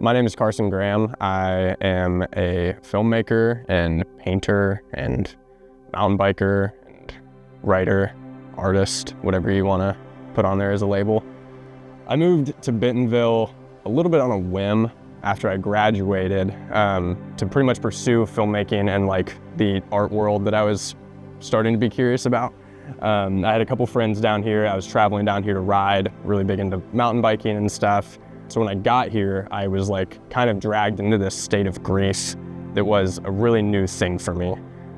My name is Carson Graham. I am a filmmaker and painter and mountain biker and writer, artist, whatever you want to put on there as a label. I moved to Bentonville a little bit on a whim after I graduated to pretty much pursue filmmaking and like the art world that I was starting to be curious about. I had a couple friends down here. I was traveling down here to ride, really big into mountain biking and stuff. So when I got here, I was like kind of dragged into this state of grief that was a really new thing for me.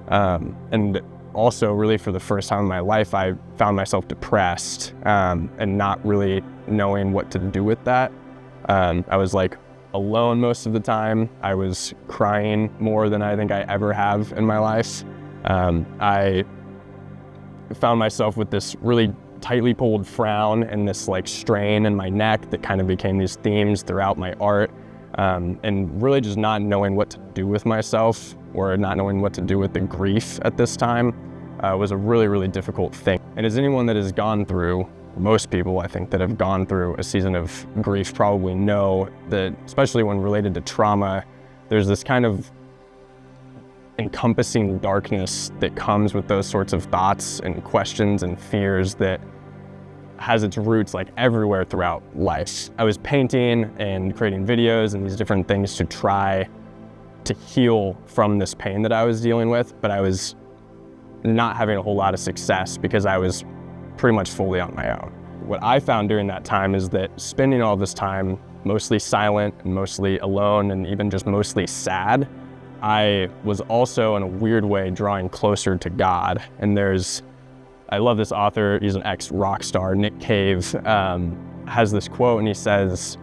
And also really for the first time in my life, I found myself depressed and not really knowing what to do with that. I was like alone most of the time. I was crying more than I think I ever have in my life. I found myself with this really tightly pulled frown and this like strain in my neck that kind of became these themes throughout my art, and really just not knowing what to do with myself or not knowing what to do with the grief at this time was a really, really difficult thing. And as anyone that has gone through, most people I think that have gone through a season of grief probably know that, especially when related to trauma, there's this kind of encompassing darkness that comes with those sorts of thoughts and questions and fears that has its roots like everywhere throughout life. I was painting and creating videos and these different things to try to heal from this pain that I was dealing with, but I was not having a whole lot of success because I was pretty much fully on my own. What I found during that time is that spending all this time mostly silent and mostly alone and even just mostly sad, I was also in a weird way drawing closer to God. And I love this author, he's an ex-rock star, Nick Cave, has this quote and he says,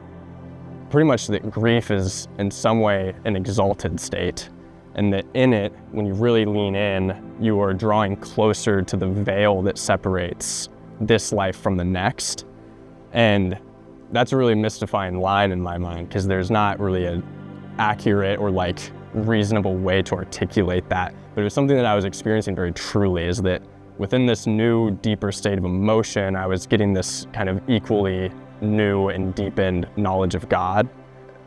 pretty much that grief is in some way an exalted state. And that in it, when you really lean in, you are drawing closer to the veil that separates this life from the next. And that's a really mystifying line in my mind because there's not really an accurate or like reasonable way to articulate that. But it was something that I was experiencing very truly, is that within this new, deeper state of emotion, I was getting this kind of equally new and deepened knowledge of God.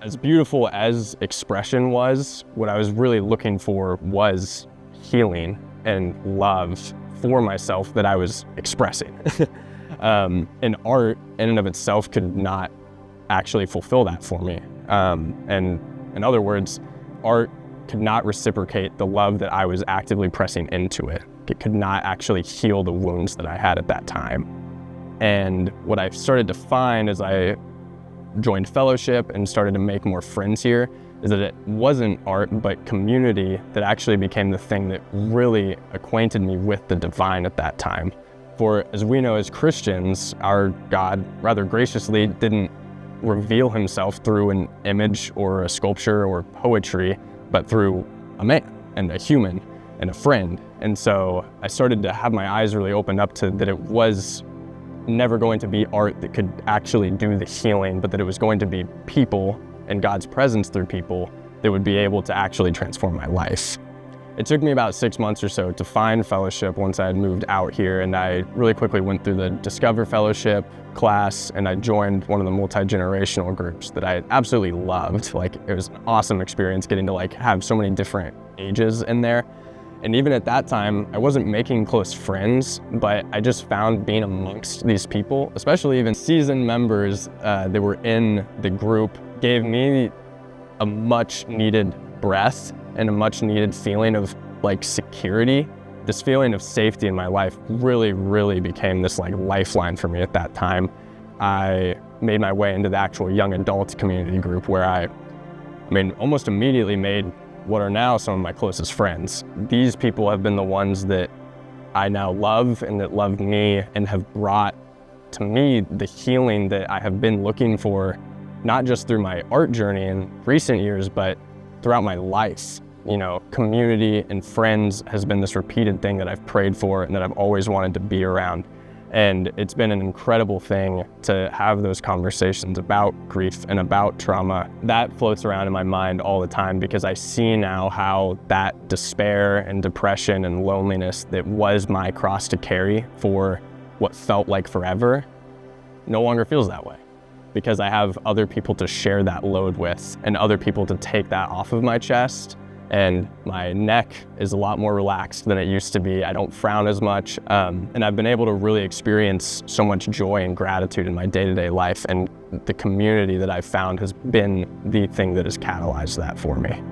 As beautiful as expression was, what I was really looking for was healing and love for myself that I was expressing. And art in and of itself could not actually fulfill that for me. And in other words, art could not reciprocate the love that I was actively pressing into it. It could not actually heal the wounds that I had at that time. And what I started to find as I joined fellowship and started to make more friends here is that it wasn't art, but community that actually became the thing that really acquainted me with the divine at that time. For as we know as Christians, our God rather graciously didn't reveal himself through an image or a sculpture or poetry, but through a man and a human and a friend. And so I started to have my eyes really opened up to that it was never going to be art that could actually do the healing, but that it was going to be people and God's presence through people that would be able to actually transform my life. It took me about 6 months or so to find fellowship once I had moved out here, and I really quickly went through the Discover Fellowship class and I joined one of the multi-generational groups that I absolutely loved. Like, it was an awesome experience getting to like have so many different ages in there. And even at that time, I wasn't making close friends, but I just found being amongst these people, especially even seasoned members that were in the group, gave me a much needed breath and a much needed feeling of like security. This feeling of safety in my life really, really became this like lifeline for me at that time. I made my way into the actual young adult community group where I almost immediately made what are now some of my closest friends. These people have been the ones that I now love and that love me and have brought to me the healing that I have been looking for, not just through my art journey in recent years, but throughout my life. You know, community and friends has been this repeated thing that I've prayed for and that I've always wanted to be around. And it's been an incredible thing to have those conversations about grief and about trauma. That floats around in my mind all the time because I see now how that despair and depression and loneliness that was my cross to carry for what felt like forever no longer feels that way. because I have other people to share that load with and other people to take that off of my chest. And my neck is a lot more relaxed than it used to be. I don't frown as much. And I've been able to really experience so much joy and gratitude in my day-to-day life. And the community that I've found has been the thing that has catalyzed that for me.